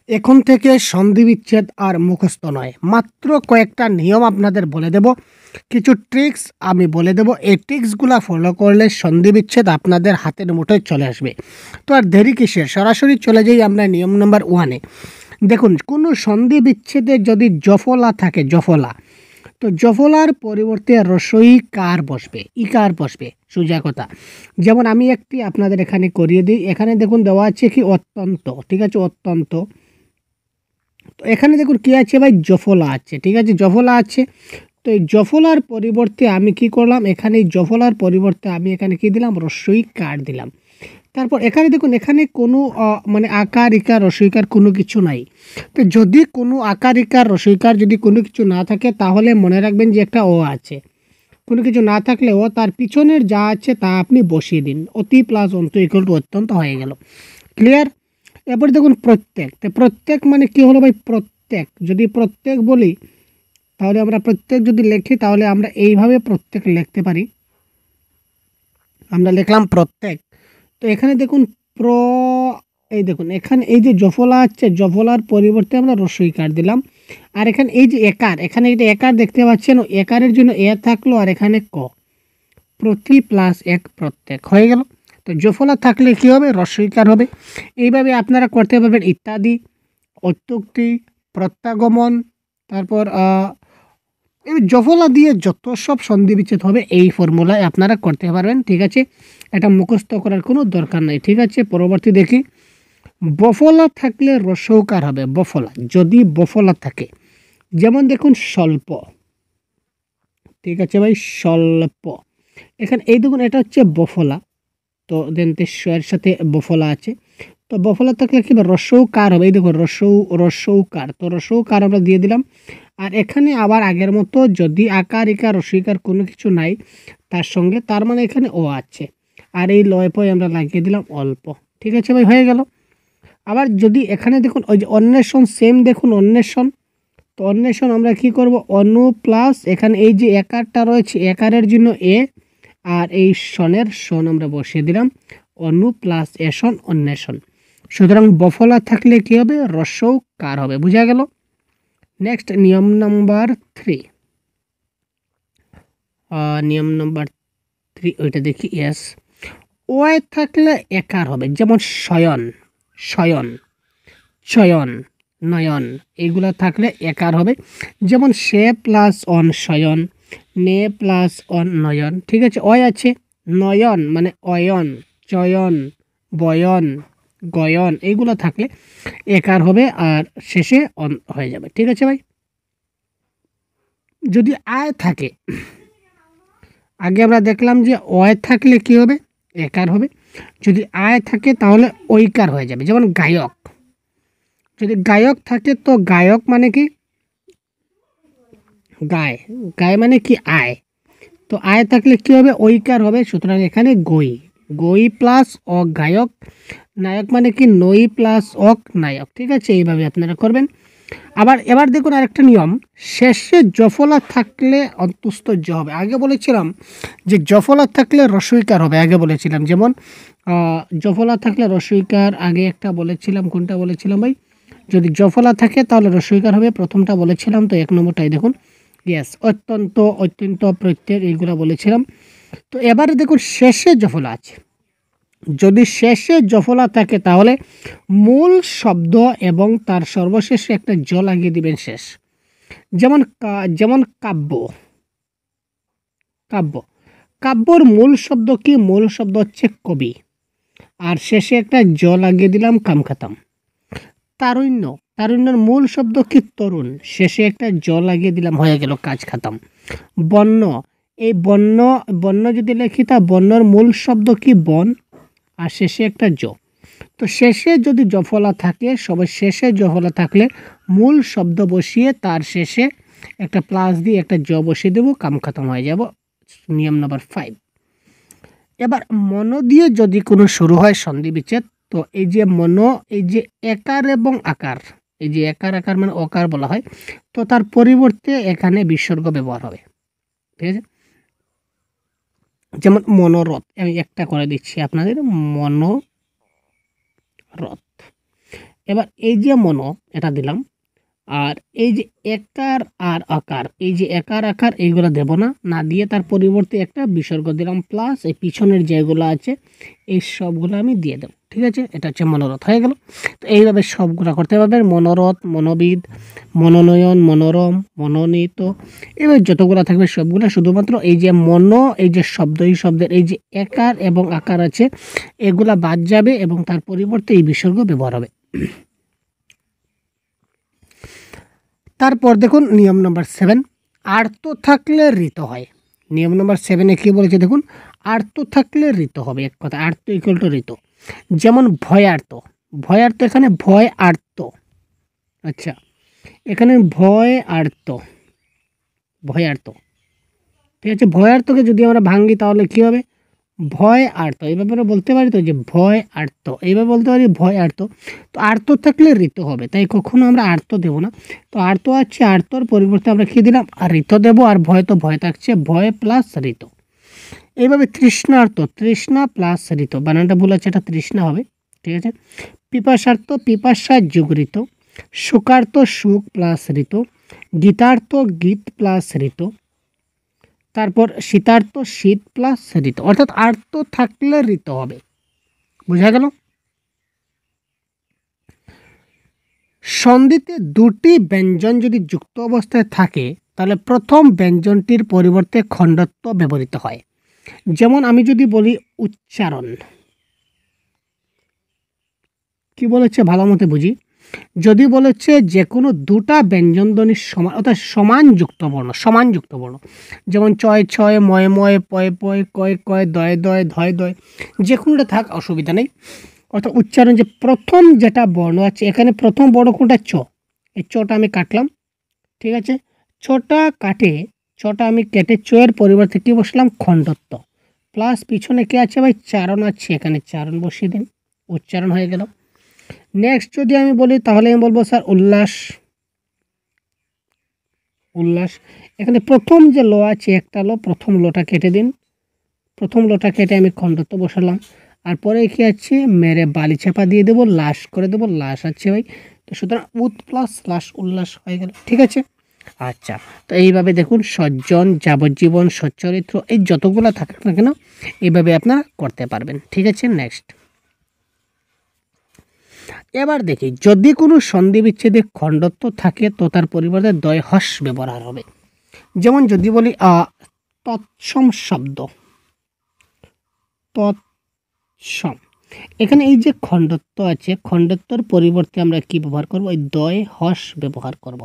এখন থেকে সন্ধি বিচ্ছেদ আর মুখস্থ নয়, মাত্র কয়েকটা নিয়ম আপনাদের বলে দেব, কিছু ট্রিক্স আমি বলে দেব। এই ট্রিক্সগুলো ফলো করলে সন্ধি বিচ্ছেদ আপনাদের হাতের মুঠোয় চলে আসবে। তো আর দেরি কিসের, সরাসরি চলে যাই আমরা নিয়ম নাম্বার 1-এ। দেখুন, কোনো সন্ধি বিচ্ছেদে যদি জফলা থাকে, জফলা, তো জফলার পরিবর্তে রসই কার বসবে, ইকার বসবে, সোজা কথা। যেমন আমি একটি আপনাদের এখানে করিয়ে দিই। এখানে দেখুন দেওয়া আছে কি অত্যন্ত, ঠিক আছে, অত্যন্ত। তো এখানে দেখুন কি আছে ভাই, জফলা আছে, ঠিক আছে, জফলা আছে। তো এই জফলার পরিবর্তে আমি কি করলাম, এখানে এই জফলার পরিবর্তে আমি এখানে কি দিলাম, রস্বই কার দিলাম। তারপর এখানে দেখুন, এখানে কোনো মানে আকার ইকার রসইকার কোনো কিছু নাই। তো যদি কোনো আকার ইকার রসইকার যদি কোনো কিছু না থাকে, তাহলে মনে রাখবেন যে একটা ও আছে। কোনো কিছু না থাকলে ও, তার পিছনের যা আছে তা আপনি বসিয়ে দিন। অতি প্লাস অন্ত ইকুয়াল টু অত্যন্ত হয়ে গেল। ক্লিয়ার? এরপর দেখুন প্রত্যেক। তো প্রত্যেক মানে কি হলো ভাই, প্রত্যেক। যদি প্রত্যেক বলি, তাহলে আমরা প্রত্যেক যদি লিখি, তাহলে আমরা এইভাবে প্রত্যেক লিখতে পারি। আমরা লিখলাম প্রত্যেক। তো এখানে দেখুন এই দেখুন, এখানে এই যে জফলা আছে, জফলার পরিবর্তে আমরা রস্বইকার দিলাম। আর এখানে এই যে একার, এখানে এটা একার দেখতে পাচ্ছেন, একারের জন্য এ থাকলো, আর এখানে ক, প্রতি প্লাস এক, প্রত্যেক হয়ে গেল। তো জফলা থাকলে কি হবে, রস্বইকার হবে। এইভাবে আপনারা করতে পারবেন ইত্যাদি, অত্যুক্তি, প্রত্যাগমন, তারপর এই জফলা দিয়ে যত সব সন্ধি বিচ্ছেদ হবে এই ফর্মুলায় আপনারা করতে পারবেন, ঠিক আছে। এটা মুখস্থ করার কোনো দরকার নেই, ঠিক আছে। পরবর্তী দেখি, বফলা থাকলে রসৌকার হবে, বফলা যদি বফলা থাকে। যেমন দেখুন স্বল্প, ঠিক আছে ভাই, স্বল্প। এখানে এই দেখুন, এটা হচ্ছে বফলা। তো দেন এর সাথে বফলা আছে। তো বফলা থাকলে কি রসৌকার হবে, এই দেখুন রসৌকার। তো রসৌকার আমরা দিয়ে দিলাম। আর এখানে আবার আগের মতো যদি আকার ইকার রসইকার কোনো কিছু নাই তার সঙ্গে, তার মানে এখানে ও আছে। আর এই লয় পয় আমরা লাগিয়ে দিলাম অল্প, ঠিক আছে ভাই, হয়ে গেল। আবার যদি এখানে দেখুন ওই যে অন্বেষণ, সেম দেখুন অন্বেষণ। তো অন্বেষণ আমরা কি করব, অনু প্লাস এখানে এই যে একারটা রয়েছে, একারের জন্য এ, আর এই সনের সন আমরা বসিয়ে দিলাম, অনু প্লাস এসন, অন্বেষণ। সুতরাং বফলা থাকলে কি হবে, রস্যৌ কার হবে, বুঝা গেল। নেক্সট নিয়ম নাম্বার 3, নিয়ম নাম্বার 3 ওইটা দেখি। ইয়েস, ওয়াই থাকলে একার হবে। যেমন শয়ন, শয়ন, শয়ন, নয়ন, এইগুলো থাকলে একার হবে। যেমন সে প্লাস অন শয়ন, নে প্লাস অন নয়ন, ঠিক আছে। অয় আছে, নয়ন মানে অয়ন, চয়ন, বয়ন, গয়ন, এইগুলো থাকলে একার হবে, আর শেষে অন হয়ে যাবে, ঠিক আছে ভাই। যদি আয় থাকে, আগে আমরা দেখলাম যে অয় থাকলে কি হবে, একার হবে। যদি আয় থাকে তাহলে ঐকার হয়ে যাবে। যেমন গায়ক, যদি গায়ক থাকে, তো গায়ক মানে কি, গায়, গায় মানে কি আয়। তো আয় থাকলে কি হবে, ঐকার হবে। সুতরাং এখানে গই, গই প্লাস অক গায়ক, নায়ক মানে কি নই প্লাস অক নায়ক, ঠিক আছে। এইভাবে আপনারা করবেন। আবার এবার দেখুন আরেকটা নিয়ম, শেষে জফলা থাকলে অন্তুস্থ জ হবে। আগে বলেছিলাম যে জফলা থাকলে রসইকার হবে, আগে বলেছিলাম। যেমন জফলা থাকলে রসইকার, আগে একটা বলেছিলাম, কোনটা বলেছিলাম ভাই, যদি জফলা থাকে তাহলে রসইকার হবে, প্রথমটা বলেছিলাম। তো 1 নম্বরটাই দেখুন, ইয়েস, অত্যন্ত, অত্যন্ত, প্রত্যেক, এইগুলো বলেছিলাম। তো এবারে দেখুন শেষে জফলা আছে। যদি শেষে জফলা থাকে তাহলে মূল শব্দ এবং তার সর্বশেষে একটা জ লাগিয়ে দিবেন শেষ। যেমন যেমন কাব্য, কাব্য, কাব্যর মূল শব্দ কি, মূল শব্দ হচ্ছে কবি, আর শেষে একটা জ লাগিয়ে দিলাম, কাম খাতাম। তারুণ্য, তারুণ্যের মূল শব্দ কি, তরুণ, শেষে একটা জ লাগিয়ে দিলাম, হয়ে গেল, কাজ খাতাম। বন্য, এই বন্য, বন্য যদি লিখি, তা বন্যর মূল শব্দ কি, বন, আর শেষে একটা জ। তো শেষে যদি জফলা থাকে, সবার শেষে জফলা থাকলে মূল শব্দ বসিয়ে তার শেষে একটা প্লাস দিয়ে একটা জ বসিয়ে দেবো, কাম খতম হয়ে যাব। নিয়ম নাম্বার 5। এবার মন দিয়ে যদি কোনো শুরু হয় সন্ধি বিচ্ছেদ, তো এই যে মন, এই যে একার এবং আকার, এই যে একার আকার মানে অকার বলা হয়, তো তার পরিবর্তে এখানে বিসর্গ ব্যবহার হবে, ঠিক আছে। যেমন মনোরথ, আমি একটা করে দিচ্ছি আপনাদের, মনোরথ। এবার এই যে মনো এটা দিলাম, আর এই যে একার আর আকার, এই যে একার আকার এইগুলো দেব না, না দিয়ে তার পরিবর্তে একটা বিসর্গ দিলাম প্লাস এই পিছনের যেগুলো আছে এই সবগুলো আমি দিয়ে দেব। ঠিক আছে, এটা হচ্ছে মনোরথ হয়ে গেল। তো এইভাবে সবগুলো করতে পারবেন, মনোরথ, মনোবিদ, মনোনয়ন, মনোরম, মনোনীত, এবার যতগুলো থাকবে সবগুলো। শুধুমাত্র এই যে মনো, এই যে শব্দ, এই শব্দের এই যে একার এবং আকার আছে এগুলা বাদ যাবে এবং তার পরিবর্তে এই বিসর্গ ব্যবহার হবে। তারপর দেখুন নিয়ম নম্বর 7, আর্ত থাকলে ঋত হয়। নিয়ম নম্বর 7-এ কী বলেছে দেখুন, আর্ত থাকলে ঋত হবে। এক কথা, আর্ত ইকুয়াল টু ঋত। যেমন ভয়ার্ত, ভয়ার্ত এখানে ভয় আর্ত, আচ্ছা এখানে ভয় আর্ত, ভয়ার্ত। ঠিক আছে, ভয়ার্তকে যদি আমরা ভাঙি তাহলে কী হবে, ভয় আর্ত। এই ব্যাপারে বলতে পারি তো যে ভয় আর্ত, এইভাবে বলতে পারি ভয় আর্ত। তো আর্ত থাকলে ঋত হবে, তাই কখনো আমরা আর্ত দেবো না। তো আর্ত আছে, আর্তর পরিবর্তে আমরা কী দিলাম, আর ঋত দেবো। আর ভয় তো ভয় থাকছে, ভয় প্লাস ঋত। এইভাবে তৃষ্ণার্ত, তৃষ্ণা প্লাস ঋত, বানানটা ভুল আছে, এটা তৃষ্ণা হবে। ঠিক আছে, পিপাসার্থ, পিপাসা যোগ ঋত। সুখার্ত, সুখ প্লাস ঋত। গীতার্থ, গীত প্লাস ঋত। তারপর শীতার্থ, শীত প্লাস ঋত, অর্থাৎ আর্ত থাকলে ঋত হবে। বোঝা গেল? সন্ধিতে দুটি ব্যঞ্জন যদি যুক্ত অবস্থায় থাকে তাহলে প্রথম ব্যঞ্জনটির পরিবর্তে খণ্ডত্ব ব্যবহৃত হয়। যেমন আমি যদি বলি উচ্চারণ, কি বলেছে ভালো মতো বুঝি। যদি বলেছে যে কোনো দুটা ব্যঞ্জনধ্বনির সমান, অর্থাৎ সমান যুক্ত বর্ণ, সমান যুক্ত বর্ণ, যেমন চয় ছয়, ময় ময়, পয় পয়, কয় কয়, দয় দয়, ধয় দয়, যে কোনোটা থাক অসুবিধা নেই। অর্থাৎ উচ্চারণ যে প্রথম যেটা বর্ণ আছে, এখানে প্রথম বর্ণ কোনটা, চ, এই চটা আমি কাটলাম। ঠিক আছে, ছটা আমি কেটে চয়ের পরিবর্তে কী বসলাম, খণ্ডত্ব প্লাস পিছনে কে আছে ভাই, চারণ আছে, এখানে চারণ বসিয়ে দিন, উচ্চারণ হয়ে গেল। নেক্সট যদি আমি বলি তাহলে আমি বলবো স্যার উল্লাস, উল্লাস। এখানে প্রথম যে ল আছে একটা ল, প্রথম লটা কেটে দিন, প্রথম লটা কেটে আমি খণ্ডত্ব বসালাম। আর পরে কি আছে, মেরে বালি চাপা দিয়ে দেবো, লাশ করে দেবো, লাশ আছে ভাই। তো সুতরাং উত প্লাস লাশ, উল্লাস হয়ে গেল। ঠিক আছে, আচ্ছা। তো এইভাবে দেখুন সজ্জন, যাবজ্জীবন, সচ্চরিত্র, এই যতগুলো থাকুক না কেন এইভাবে আপনারা করতে পারবেন। ঠিক আছে, নেক্সট এবার দেখি, যদি কোনো সন্ধি বিচ্ছেদে খণ্ডত্ব থাকে তো তার পরিবর্তে দ্বয় হ্রস্ব ব্যবহার হবে। যেমন যদি বলি তৎসম শব্দ, তৎসম, এখানে এই যে খণ্ডত্ব আছে, খণ্ডত্বর পরিবর্তে আমরা কি ব্যবহার করব, ওই দ্বয় হ্রস্ব ব্যবহার করব,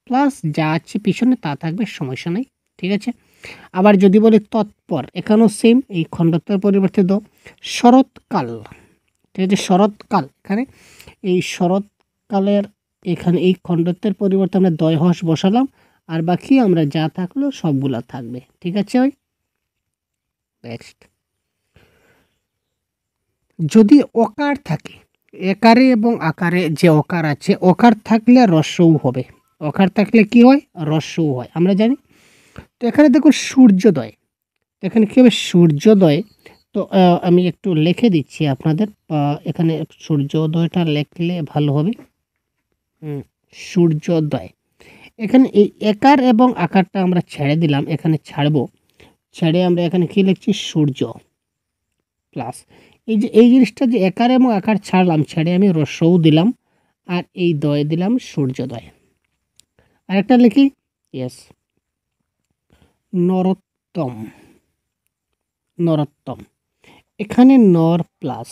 প্লাস যা আছে পিছনে তা থাকবে, সমস্যা নেই। ঠিক আছে, আবার যদি বলি তৎপর, এখানেও সেম, এই খণ্ডত্বের পরিবর্তে দ। শরৎকাল, ঠিক আছে, শরৎকাল, এখানে এই শরৎকালের এখানে এই খণ্ডত্বের পরিবর্তে আমরা দ্বয় হ্রস্ব বসালাম, আর বাকি আমরা যা থাকলো সবগুলা থাকবে। ঠিক আছে ওই নেক্সট, যদি অকার থাকে, একারে এবং আকারে যে অকার আছে, অকার থাকলে রস্যও হবে। অকার থাকলে কি হয়, রস্যও হয়, আমরা জানি। তো এখানে দেখো সূর্যোদয়, এখানে কী হবে, সূর্যোদয়। তো আমি একটু লিখে দিচ্ছি আপনাদের, এখানে সূর্যোদয়টা লিখলে ভালো হবে। সূর্যোদয়, এখানে এই একার এবং আকারটা আমরা ছেড়ে দিলাম, এখানে ছাড়বো, ছেড়ে আমরা এখানে কি লিখছি, সূর্য প্লাস এই যে এই জিনিসটা যে একার এবং আকার ছাড়লাম, ছেড়ে আমি রস্যও দিলাম, আর এই দয় দিলাম, সূর্যোদয়। আরেকটা লিখি, ইয়েস, নরোত্তম, নরোত্তম, এখানে নর প্লাস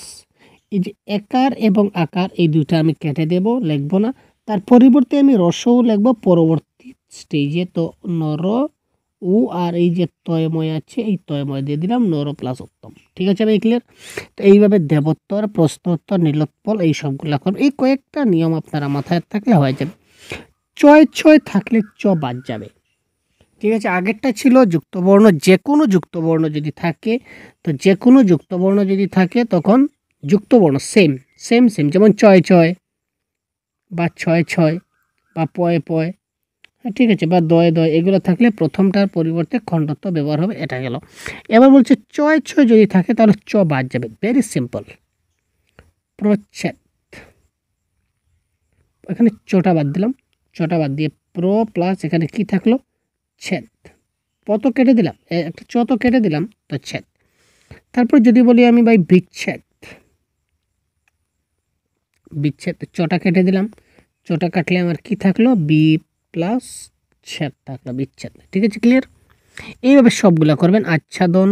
এই যে একার এবং আকার এই দুইটা আমি কেটে দেব, লিখবো না, তার পরিবর্তে আমি রসও লিখবো পরবর্তী স্টেজে। তো নর উ, আর এই যে তয়ময় আছে এই তয়ময় দিয়ে দিলাম, নর প্লাস উত্তম। ঠিক আছে ভাই, ক্লিয়ার? তো এইভাবে দেবোত্তর, প্রশ্নোত্তর, নীলোৎপল এই সবগুলা করবে। এই কয়েকটা নিয়ম আপনারা মাথায় থাকলে হয়ে যাবে। চয় ছয় থাকলে চ বাদ যাবে। ঠিক আছে, আগেরটা ছিল যুক্তবর্ণ, যে কোনো যুক্তবর্ণ যদি থাকে, তো যে কোনো যুক্তবর্ণ যদি থাকে তখন যুক্তবর্ণ সেম সেম সেম, যেমন চয় ছয় বা ছয় ছয় বা পয় পয়, ঠিক আছে, বা দয় দয়, এগুলো থাকলে প্রথমটার পরিবর্তে খণ্ডত্ব ব্যবহার হবে। এটা গেল। এবার বলছে চয় ছয় যদি থাকে তাহলে চ বাদ যাবে, ভেরি সিম্পল। প্রচ্ছেদ, এখানে চটা বাদ দিলাম, চটা বাদ দিয়ে প্র প্লাস এখানে কি থাকলো ছেদ, পত কেটে দিলাম, একটা চত কেটে দিলাম তো ছেদ। তারপর যদি বলি আমি ভাই বিচ্ছেদ, বিচ্ছেদ চটা কেটে দিলাম, চটা কাটলে আমার কি থাকলো বি প্লাস ছেদ থাকলো বিচ্ছেদ। ঠিক আছে, ক্লিয়ার? এইভাবে সবগুলা করবেন। আচ্ছাদন,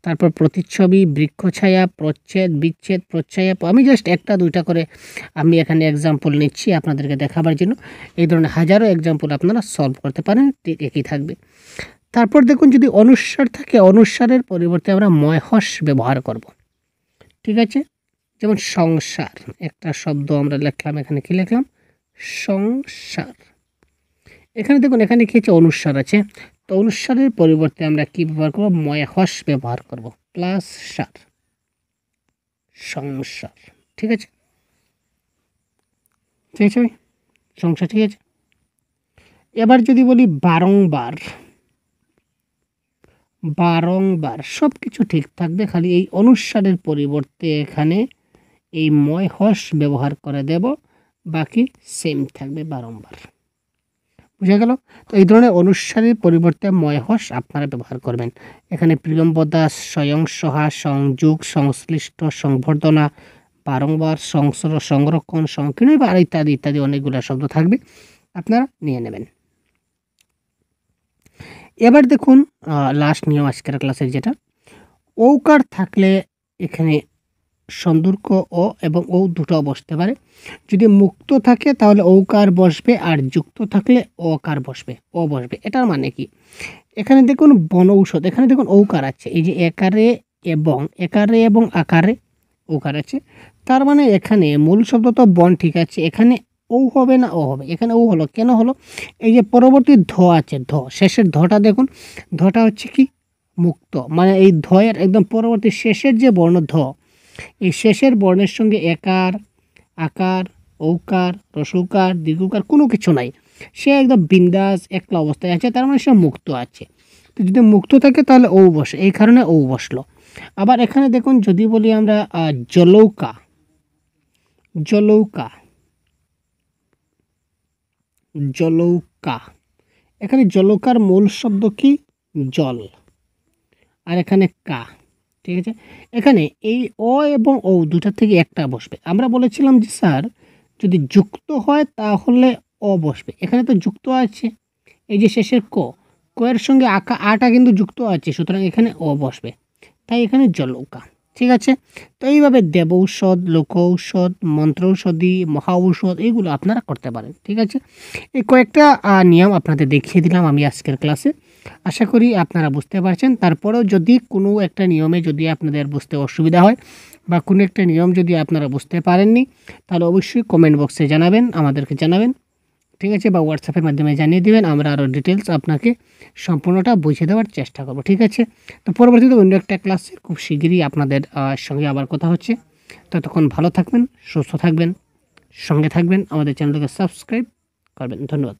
তারপর প্রতিচ্ছবি, বৃক্ষছায়া, প্রচ্ছেদ, বিচ্ছেদ, প্রচ্ছায়া। আমি জাস্ট একটা দুইটা করে আমি এখানে এক্সাম্পল নিচ্ছি আপনাদেরকে দেখাবার জন্য। এই ধরনের হাজারো এক্সাম্পল আপনারা সলভ করতে পারেন, ঠিক একই থাকবে। তারপর দেখুন যদি অনুস্বার থাকে, অনুস্বারের পরিবর্তে আমরা ময়হস ব্যবহার করব। ঠিক আছে, যেমন সংসার, একটা শব্দ আমরা লিখলাম, এখানে কি লিখলাম সংসার। এখানে দেখুন এখানে কি হচ্ছে অনুস্বার আছে, তো অনুস্বারের পরিবর্তে আমরা কি ব্যবহার করব ময়হস ব্যবহার করব, প্লাস সার, সংসার। ঠিক আছে, ঠিক আছে ভাই, সংসার। ঠিক আছে, এবার যদি বলি বারংবার, বারংবার সব কিছু ঠিক থাকবে, খালি এই অনুস্বারের পরিবর্তে এখানে এই ময়হস ব্যবহার করে দেব, বাকি সেম থাকবে বারংবার। বুঝা গেল? তো এই ধরনের অনুস্বারের পরিবর্তে ময়হস আপনারা ব্যবহার করবেন। এখানে প্রিয়ম্বদা, স্বয়ং সহা, সংযোগ, সংশ্লিষ্ট, সংবর্ধনা, বারংবার, সংরক্ষণ, সংকীর্ণ আর ইত্যাদি ইত্যাদি অনেকগুলো শব্দ থাকবে, আপনারা নিয়ে নেবেন। এবার দেখুন লাস্ট নিয়ম আজকের ক্লাসের, যেটা ঔকার থাকলে এখানে সন্দর্ঘ অ এবং ও দুটো বসতে পারে। যদি মুক্ত থাকে তাহলে ঔকার বসবে, আর যুক্ত থাকলে অকার বসবে, ও বসবে। এটার মানে কি, এখানে দেখুন বনৌষধ, এখানে দেখুন ঔকার আছে, এই যে একারে এবং আকারে ঔকার আছে, তার মানে এখানে মূল শব্দ তো বন, ঠিক আছে, এখানে ও হবে না ও হবে, এখানে ও হলো, কেন হলো, এই যে পরবর্তী ধ আছে, ধ শেষের ধটা দেখুন, ধটা হচ্ছে কি মুক্ত, মানে এই ধয়ের একদম পরবর্তী শেষের যে বর্ণ ধ, এই শেষের বর্ণের সঙ্গে একার, আকার, ঔকার, রসৌকার, দীর্ঘকার কোনো কিছু নাই, সে একদম বিন্দাস একলা অবস্থায় আছে, তার মানে সে মুক্ত আছে। তো যদি মুক্ত থাকে তাহলে ও বসে, এই কারণে ও বসলো। আবার এখানে দেখুন যদি বলি আমরা জলৌকা, জলৌকা, জলৌকা, এখানে জলৌকার মূল শব্দ কি জল, আর এখানে কা। ঠিক আছে, এখানে এই অ এবং ও দুটা থেকে একটা বসবে। আমরা বলেছিলাম যে স্যার যদি যুক্ত হয় তাহলে অ বসবে, এখানে তো যুক্ত আছে, এই যে শেষের ক, এর সঙ্গে আটা কিন্তু যুক্ত আছে, সুতরাং এখানে অ বসবে, তাই এখানে জলৌকা। ঠিক আছে, তো এইভাবে দেব ঔষধ, লোক ঔষধ, মন্ত্র ঔষধি, মহা ঔষধ, এইগুলো আপনারা করতে পারেন। ঠিক আছে, এই কয়েকটা নিয়ম আপনাদের দেখিয়ে দিলাম আমি আজকের ক্লাসে, আশা করি আপনারা বুঝতে পারছেন। তারপরেও যদি কোনো একটা নিয়মে যদি আপনাদের বুঝতে অসুবিধা হয় বা কোনো একটা নিয়ম যদি আপনারা বুঝতে পারেননি, তাহলে অবশ্যই কমেন্ট বক্সে জানাবেন, আমাদেরকে জানাবেন। ঠিক আছে, বা হোয়াটসঅ্যাপের মাধ্যমে জানিয়ে দেবেন, আমরা আরও ডিটেলস আপনাকে সম্পূর্ণটা বুঝিয়ে দেওয়ার চেষ্টা করব। ঠিক আছে, তো পরবর্তীতে অন্য একটা ক্লাসে খুব শীঘ্রই আপনাদের সঙ্গে আবার কথা হচ্ছে। ততক্ষণ ভালো থাকবেন, সুস্থ থাকবেন, সঙ্গে থাকবেন, আমাদের চ্যানেলটাকে সাবস্ক্রাইব করবেন। ধন্যবাদ।